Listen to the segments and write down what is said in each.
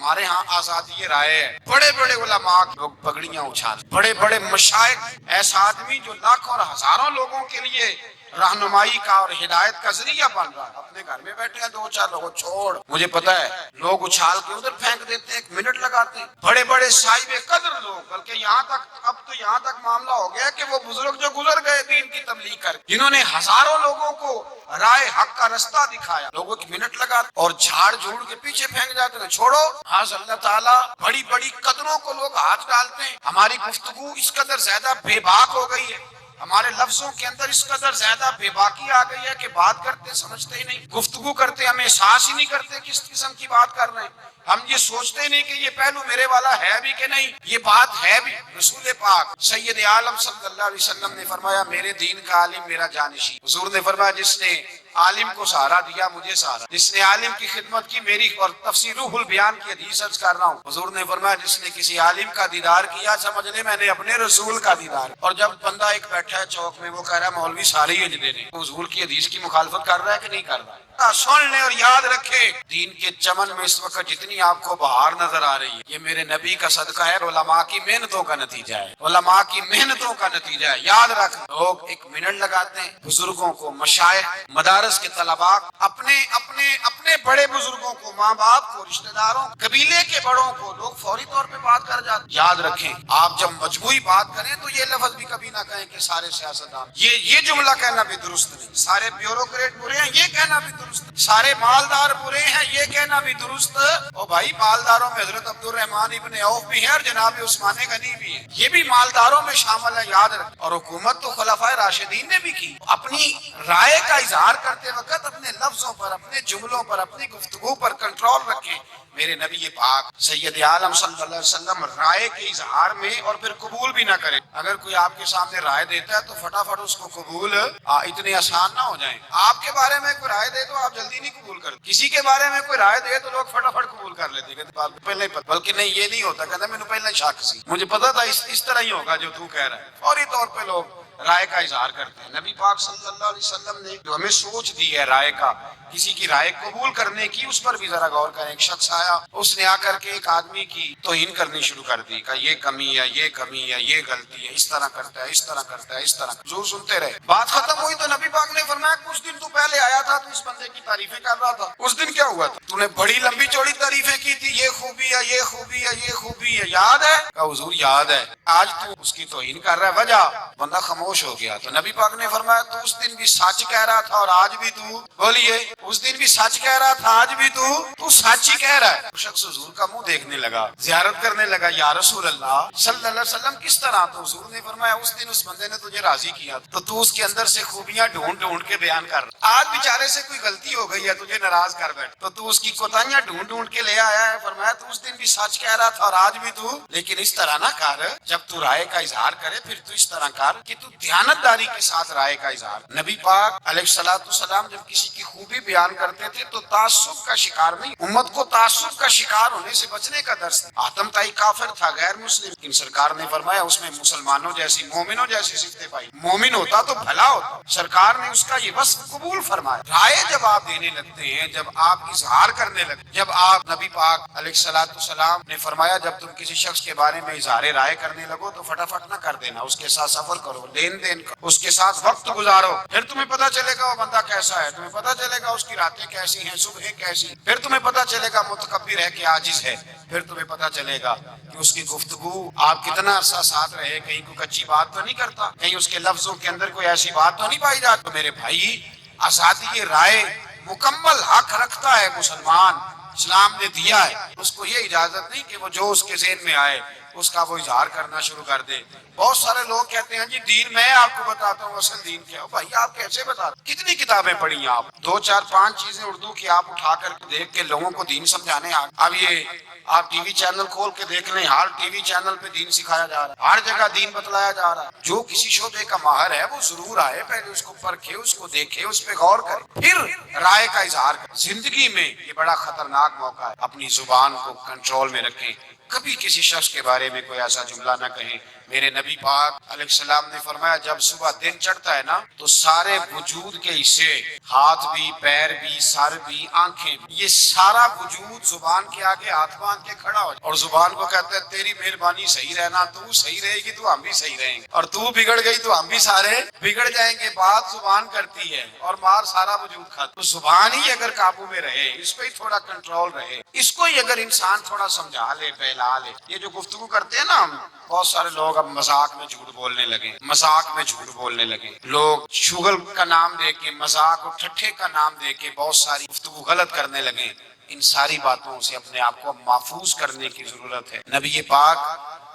ہمارے ہاں آزادی رائے ہے، بڑے بڑے علماء لوگ پگڑیاں اچھال، بڑے بڑے مشائخ، ایسا آدمی جو لاکھوں اور ہزاروں لوگوں کے لیے رہنمائی کا اور ہدایت کا ذریعہ بن رہا ہے، اپنے گھر میں بیٹھے ہیں دو چار لوگوں چھوڑ، مجھے پتا ہے لوگ اچھال کے ادھر پھینک دیتے ہیں، 1 منٹ لگاتے ہیں، بڑے بڑے صاحب قدر لوگ، بلکہ یہاں تک اب تو یہاں تک معاملہ ہو گیا کہ وہ بزرگ جو گزر گئے دین کی تبلیغ کر، جنہوں نے ہزاروں لوگوں کو رائے حق کا رستہ دکھایا، لوگوں کی منٹ لگاتے اور جھاڑ جھوڑ کے پیچھے پھینک جاتے ہیں، چھوڑو ہاں اللہ تعالیٰ بڑی بڑی قدروں کو لوگ ہاتھ ڈالتے ہیں۔ ہماری گفتگو اس قدر زیادہ بے باک ہو گئی ہے، ہمارے لفظوں کے اندر اس قدر زیادہ بے باکی آ گئی ہے کہ بات کرتے سمجھتے ہی نہیں، گفتگو کرتے ہمیں احساس ہی نہیں کرتے کس قسم کی بات کر رہے ہیں، ہم یہ سوچتے نہیں کہ یہ پہلو میرے والا ہے بھی کہ نہیں، یہ بات ہے بھی۔ رسول پاک سید عالم صلی اللہ علیہ وسلم نے فرمایا میرے دین کا عالم میرا جانشین، حضور نے فرمایا جس نے عالم کو سہارا دیا مجھے سہارا، جس نے عالم کی خدمت کی، میری اور تفسیر روح البیان کی حدیث عرض کر رہا ہوں، حضور نے فرمایا جس نے کسی عالم کا دیدار کیا سمجھ لے میں نے اپنے رسول کا دیدار۔ اور جب بندہ ایک بیٹھا ہے چوک میں وہ کہہ رہا ہے مولوی سارے ہی اجلے نے، حضور کی حدیث کی مخالفت کر رہا ہے کہ نہیں کر رہا ہے؟ سن لیں اور یاد رکھیں دین کے چمن میں اس وقت جتنی آپ کو بہار نظر آ رہی ہے یہ میرے نبی کا صدقہ ہے، علماء کی محنتوں کا نتیجہ ہے، علماء کی محنتوں کا نتیجہ ہے۔ یاد رکھ لوگ 1 منٹ لگاتے ہیں، بزرگوں کو، مشائخ، مدارس کے طلباء، اپنے بڑے بزرگوں کو، ماں باپ کو، رشتہ داروں، قبیلے کے بڑوں کو لوگ فوری طور پہ بات کر جاتے ہیں۔ یاد رکھیں آپ جب مجموعی بات کریں تو یہ لفظ بھی کبھی نہ کہیں کہ سارے سیاستدان، یہ جملہ کہنا بھی درست نہیں، سارے بیوروکریٹ برے ہیں یہ کہنا بھی درست، سارے مالدار برے ہیں یہ کہنا بھی درست۔ اور بھائی مالداروں میں حضرت عبد الرحمن ابن عوف بھی ہیں اور جناب عثمان غنی بھی ہیں، یہ بھی مالداروں میں شامل ہے، یاد رکھ۔ اور حکومت تو خلفائے راشدین نے بھی کی۔ اپنی رائے کا اظہار کرتے وقت اپنے لفظوں پر، اپنے جملوں پر، اپنی گفتگو پر کنٹرول رکھیں۔ میرے نبی پاک سید عالم صلی اللہ علیہ وسلم رائے کے اظہار میں اور پھر قبول بھی نہ کریں، اگر کوئی آپ کے سامنے رائے دیتا ہے تو فٹافٹ اس کو قبول اتنے آسان نہ ہو جائیں۔ آپ کے بارے میں کوئی رائے دے تو آپ جلدی نہیں قبول کرتے، کسی کے بارے میں کوئی رائے دے تو لوگ فٹافٹ قبول کر لیتے ہیں، پہلے بلکہ نہیں یہ نہیں ہوتا، کہتا میں نے پہلے شک سی، مجھے پتا تھا اس طرح ہی ہوگا جو تو کہہ رہا ہے، فوری طور پہ لوگ رائے کا اظہار کرتے ہیں۔ نبی پاک صلی اللہ علیہ وسلم نے جو ہمیں سوچ دی ہے رائے کا، کسی کی رائے قبول کرنے کی، اس پر بھی ذرا غور کریں۔ ایک شخص آیا، اس نے آ کر کے ایک آدمی کی توہین کرنی شروع کر دی، کہ یہ کمی ہے، یہ کمی ہے، یہ غلطی ہے، اس طرح کرتا ہے، اس طرح کرتا ہے، اس طرح۔ حضور سنتے رہے، بات ختم ہوئی تو نبی پاک نے فرمایا کچھ دن تو پہلے آیا تھا تو اس بندے کی تعریفیں کر رہا تھا، اس دن کیا ہوا تھا؟ تو نے بڑی لمبی چوڑی تعریفیں کی تھی، یہ خوبی ہے، یہ خوبی ہے، یہ خوبی ہے، یاد ہے؟ کہا حضور یاد ہے۔ آج تو اس کی توہین کر رہا ہے، وجہ؟ بندہ خاموش ہو گیا۔ تو نبی پاک نے فرمایا تو اس دن بھی سچ کہہ رہا تھا اور آج بھی تو، بولیے، اس دن بھی سچ کہہ رہا تھا آج بھی تو سچ ہی کہہ رہا ہے۔ وہ شخص حضور کا منہ دیکھنے لگا، زیارت کرنے لگا، یا رسول اللہ صلی اللہ علیہ وسلم کس طرح؟ تو حضور نے فرمایا اس دن اس بندے نے تجھے راضی کیا تو تو اس کے اندر سے خوبیاں ڈھونڈ ڈھونڈ کے بیان کر رہا، آج بیچارے سے کوئی غلطی ہو گئی ہے تجھے ناراض کر بیٹھ تو اس کی کوتاہیاں ڈھونڈ ڈھونڈ کے لے آیا ہے۔ فرمایا تو اس دن بھی سچ کہہ رہا تھا اور آج بھی تو، لیکن اس طرح نہ کر، جب تو رائے کا اظہار کرے پھر تو اس طرح کر کہ تو دیانتداری کے ساتھ رائے کا اظہار۔ نبی پاک علیہ السلام جب کسی کی خوبی بیان کرتے تھے تو تعصب کا شکار نہیں، امت کو تعصب کا شکار ہونے سے بچنے کا درس۔ آتم تائی کافر تھا، غیر مسلم، لیکن سرکار نے فرمایا اس میں مسلمانوں جیسی، مومنوں جیسی صفتیں پائی، مومن ہوتا تو بھلا ہوتا، سرکار نے اس کا یہ وصف قبول فرمایا۔ رائے جب آپ دینے لگتے ہیں، جب آپ اظہار کرنے لگتے، جب آپ، نبی پاک علیہ السلام نے فرمایا جب تم کسی شخص کے بارے میں اظہار رائے کرنے لگو تو فٹافٹ نہ کر دینا، اس کے ساتھ سفر کرو، لین دین کرو، اس کے ساتھ وقت گزارو، پھر تمہیں پتہ چلے گا وہ بندہ کیسا ہے، تمہیں پتہ چلے گا اس کی راتیں کیسی ہیں، صبح کیسی، پھر تمہیں پتہ چلے گا متکبر ہے کہ عاجز ہے، پھر تمہیں پتہ چلے گا کہ اس کی گفتگو آپ کتنا عرصہ ساتھ رہے، کہیں کوئی کچی بات تو نہیں کرتا، کہیں اس کے لفظوں کے اندر کوئی ایسی بات تو نہیں پائی جاتی۔ میرے بھائی، آزادی رائے مکمل حق رکھتا ہے مسلمان، اسلام نے دیا ہے، اس کو یہ اجازت نہیں کہ وہ جو اس کے ذہن میں آئے اس کا وہ اظہار کرنا شروع کر دے۔ بہت سارے لوگ کہتے ہیں جی دین میں آپ کو بتاتا ہوں، اصل دین کیا ہو؟ بھائی آپ کیسے بتاتے؟ کتنی کتابیں پڑھی ہیں آپ؟ 2 4 5 چیزیں اردو کی آپ اٹھا کر دیکھ کے لوگوں کو دین سمجھانے آ، اب یہ آپ ٹی وی چینل کھول کے دیکھ لیں، ہر ٹی وی چینل پہ دین سکھایا جا رہا ہے، ہر جگہ دین بتلایا جا رہا ہے۔ جو کسی شعبے کا ماہر ہے وہ ضرور آئے، پہلے اس کو پرکھے، اس کو دیکھے، اس پہ غور کرے، پھر رائے کا اظہار کرے۔ زندگی میں یہ بڑا خطرناک موقع ہے، اپنی زبان کو کنٹرول میں رکھیں، کبھی کسی شخص کے بارے میں کوئی ایسا جملہ نہ کہیں۔ میرے نبی پاک علیہ السلام نے فرمایا جب صبح دن چڑھتا ہے نا تو سارے وجود کے حصے، ہاتھ بھی، پیر بھی، سر بھی، آنکھیں بھی، یہ سارا وجود زبان کے آگے ہاتھ باندھ کے کھڑا ہو جائے اور زبان کو کہتا ہے تیری مہربانی صحیح رہنا، تو صحیح رہے گی تو ہم بھی صحیح رہیں گے، اور تو بگڑ گئی تو ہم بھی سارے بگڑ جائیں گے۔ بات زبان کرتی ہے اور مار سارا وجود کھاتا، تو زبان ہی اگر قابو میں رہے، اس پہ ہی تھوڑا کنٹرول رہے، اس کو ہی اگر انسان تھوڑا سمجھا لے، بہلا لے۔ یہ جو گفتگو کرتے ہیں نا ہم، بہت سارے لوگ اب مذاق میں جھوٹ بولنے لگے، مذاق میں جھوٹ بولنے لگے، لوگ شغل کا نام دے کے، مذاق اور ٹھٹھے کا نام دے کے بہت ساری گفتگو غلط کرنے لگے۔ ان ساری باتوں سے اپنے آپ کو محفوظ کرنے کی ضرورت ہے۔ نبی پاک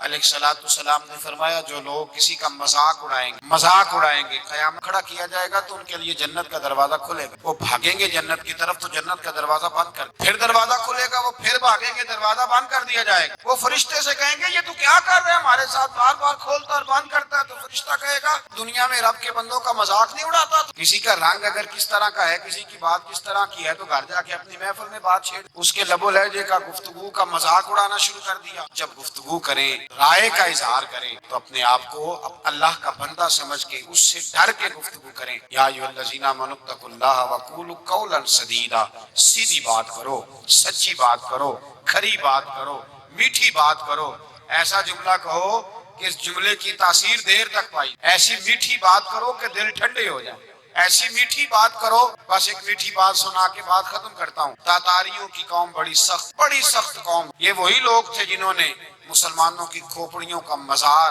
علیہ السلام نے فرمایا جو لوگ کسی کا مذاق اڑائیں گے قیامت کھڑا کیا جائے گا تو ان کے لیے جنت کا دروازہ کھلے گا، وہ بھاگیں گے جنت کی طرف تو جنت کا دروازہ بند کر، پھر دروازہ کھلے گا، وہ پھر بھاگیں گے، دروازہ بند کر دیا جائے گا۔ وہ فرشتے سے کہیں گے یہ تو کیا کر رہے ہیں، ہمارے ساتھ بار بار کھولتا اور بند کرتا ہے، تو فرشتہ کہے گا دنیا میں رب کے بندوں کا مذاق نہیں اڑاتا۔ تو کسی کا رنگ اگر کس طرح کا ہے، کسی کی بات کس طرح کی ہے، تو گھر جا کے اپنی محفل میں بات چھیڑ، اس کے لب و لہجے کا، گفتگو کا مذاق اڑانا شروع کر دیا۔ جب گفتگو کریں، رائے کا اظہار کریں تو اپنے آپ کو اللہ کا بندہ سمجھ کے اس سے ڈر کے گفتگو کریں۔ یا ایھا الذین آمنوا اتقوا اللہ وقولوا قولا سدیدا، سیدھی بات کرو، سچی بات کرو، کھری بات کرو، میٹھی بات کرو، ایسا جملہ کہو کہ اس جملے کی تاثیر دیر تک پائی، ایسی میٹھی بات کرو کہ دل ٹھنڈے ہو جائے، ایسی میٹھی بات کرو۔ بس ایک میٹھی بات سنا کے بات ختم کرتا ہوں۔ تاتاریوں کی قوم بڑی سخت قوم، یہ وہی لوگ تھے جنہوں نے مسلمانوں کی کھوپڑیوں کا مزار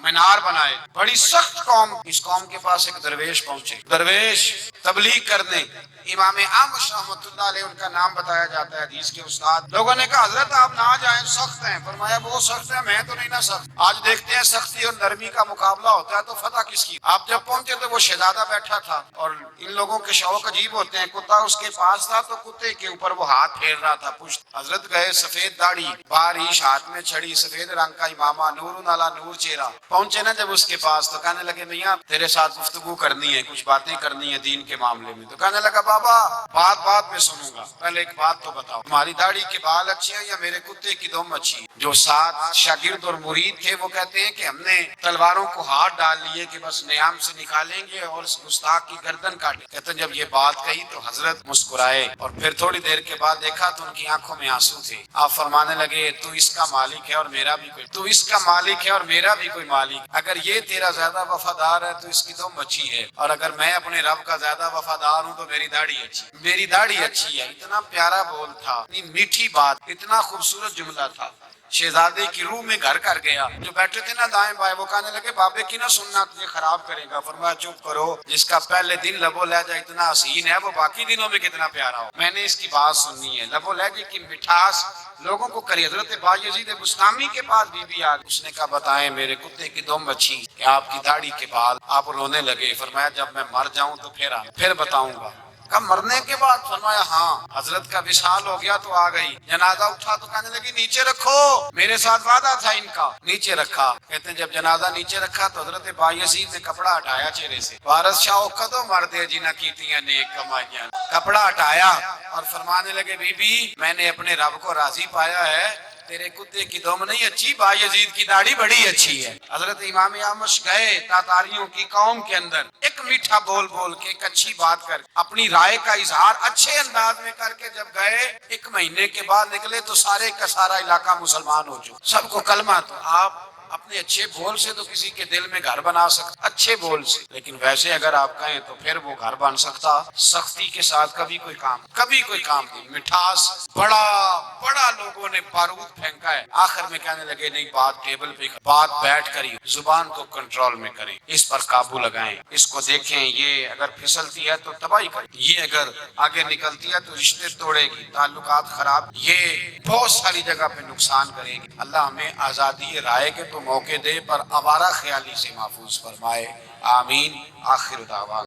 مینار بنائے، بڑی سخت قوم۔ اس قوم کے پاس ایک درویش پہنچے، درویش تبلیغ کرنے، امام اعمش رحمۃ اللہ علیہ ان کا نام بتایا جاتا ہے، حدیث کے استاد۔ لوگوں نے کہا حضرت آپ نہ جائیں، سخت ہیں۔ فرمایا وہ سخت ہیں، میں تو نہیں نہ سخت۔ آج دیکھتے ہیں سختی اور نرمی کا مقابلہ ہوتا ہے تو فتح کس کی؟ آپ جب پہنچے تو وہ شہزادہ بیٹھا تھا، اور ان لوگوں کے شوق عجیب ہوتے ہیں، کتا اس کے پاس تھا تو کتے کے اوپر وہ ہاتھ پھیر رہا تھا پشت۔ حضرت گئے، سفید داڑھی، باریش، ہاتھ میں چھڑی، سفید رنگ کا امامہ، نور علی نور چہرہ۔ پہنچے نا جب اس کے پاس تو کہنے لگے میاں تیرے ساتھ گفتگو کرنی ہے، کچھ باتیں کرنی ہے دین کے معاملے میں۔ تو کہنے لگا بابا بات میں سنوں گا، پہلے ایک بات تو بتاؤ، تمہاری داڑھی کے بال اچھے ہیں یا میرے کتے کی دم اچھی؟ جو 7 شاگرد اور مرید تھے وہ کہتے ہیں کہ ہم نے تلواروں کو ہاتھ ڈال لیے کہ بس نیام سے نکالیں گے اور اس گستاخ کی گردن کاٹیں۔ کہتے ہیں جب یہ بات کہی تو حضرت مسکرائے، اور پھر تھوڑی دیر کے بعد دیکھا تو ان کی آنکھوں میں آنسو تھے۔ آپ فرمانے لگے تو اس کا مالک ہے اور میرا بھی کوئی، تو اس کا مالک ہے اور میرا بھی کوئی مالک، اگر یہ تیرا زیادہ وفادار ہے تو اس کی دم اچھی ہے، اور اگر میں اپنے رب کا زیادہ وفادار ہوں تو میری داڑھی اچھی، میری داڑھی اچھی ہے۔ اتنا پیارا بول تھا، اتنی میٹھی بات، اتنا خوبصورت جملہ تھا، شہزادے کی روح میں گھر کر گیا۔ جو بیٹھے تھے نا دائیں بائیں وہ کہنے لگے بابے کی نہ سننا، تجھے خراب کرے گا۔ فرمایا چپ کرو، جس کا پہلے دن لب و لہجہ اتنا حسین ہے وہ باقی دنوں میں کتنا پیارا ہو۔ میں نے اس کی بات سننی ہے، لب و لہجے کی مٹھاس لوگوں کو کری۔ حضرت بایزید بستامی کے پاس بی بی آ گئی، اس نے کہا بتائیں میرے کتے کی دم اچھی کہ آپ کی داڑھی کے بال؟ آپ رونے لگے۔ فرمایا جب میں مر جاؤں تو پھر بتاؤں گا۔ کب مرنے کے بعد؟ فرمایا ہاں۔ حضرت کا وصال ہو گیا تو آ گئی، جنازہ اٹھا تو کہنے لگی نیچے رکھو، میرے ساتھ وعدہ تھا ان کا۔ نیچے رکھا، کہتے ہیں جب جنازہ نیچے رکھا تو حضرت بایزید نے کپڑا ہٹایا چہرے سے۔ وارث شاہ کدو مردے جنہ کیتیاں نیک کمائیاں، کپڑا ہٹایا اور فرمانے لگے بی بی میں نے اپنے رب کو راضی پایا ہے، تیرے کتے کی دم نہیں اچھی، بایزید کی داڑھی بڑی اچھی ہے۔ حضرت امام اعمش گئے تاتاریوں کی قوم کے اندر، ایک میٹھا بول کے، ایک اچھی بات کر، اپنی رائے کا اظہار اچھے انداز میں کر کے جب گئے، 1 مہینے کے بعد نکلے تو سارے کا سارا علاقہ مسلمان ہو چکا، سب کو کلمہ۔ تو آپ اپنے اچھے بول سے تو کسی کے دل میں گھر بنا سکتے، اچھے بول سے، لیکن ویسے اگر آپ کہیں تو پھر وہ گھر بن سکتا۔ سختی کے ساتھ کبھی کوئی کام نہیں، مٹھاس بڑا لوگوں نے بارود پھینکا ہے، آخر میں کہنے لگے نہیں بات ٹیبل پہ، بات بیٹھ کر ہی، زبان کو کنٹرول میں کریں، اس پر قابو لگائیں، اس کو دیکھیں، یہ اگر پھسلتی ہے تو تباہی کرے گی، یہ اگر آگے نکلتی ہے تو رشتے توڑے گی، تعلقات خراب، یہ بہت ساری جگہ پہ نقصان کرے گی۔ اللہ ہمیں آزادی رائے کے تو موقع دے پر آوارہ خیالی سے محفوظ فرمائے، آمین۔ آخر دعوانا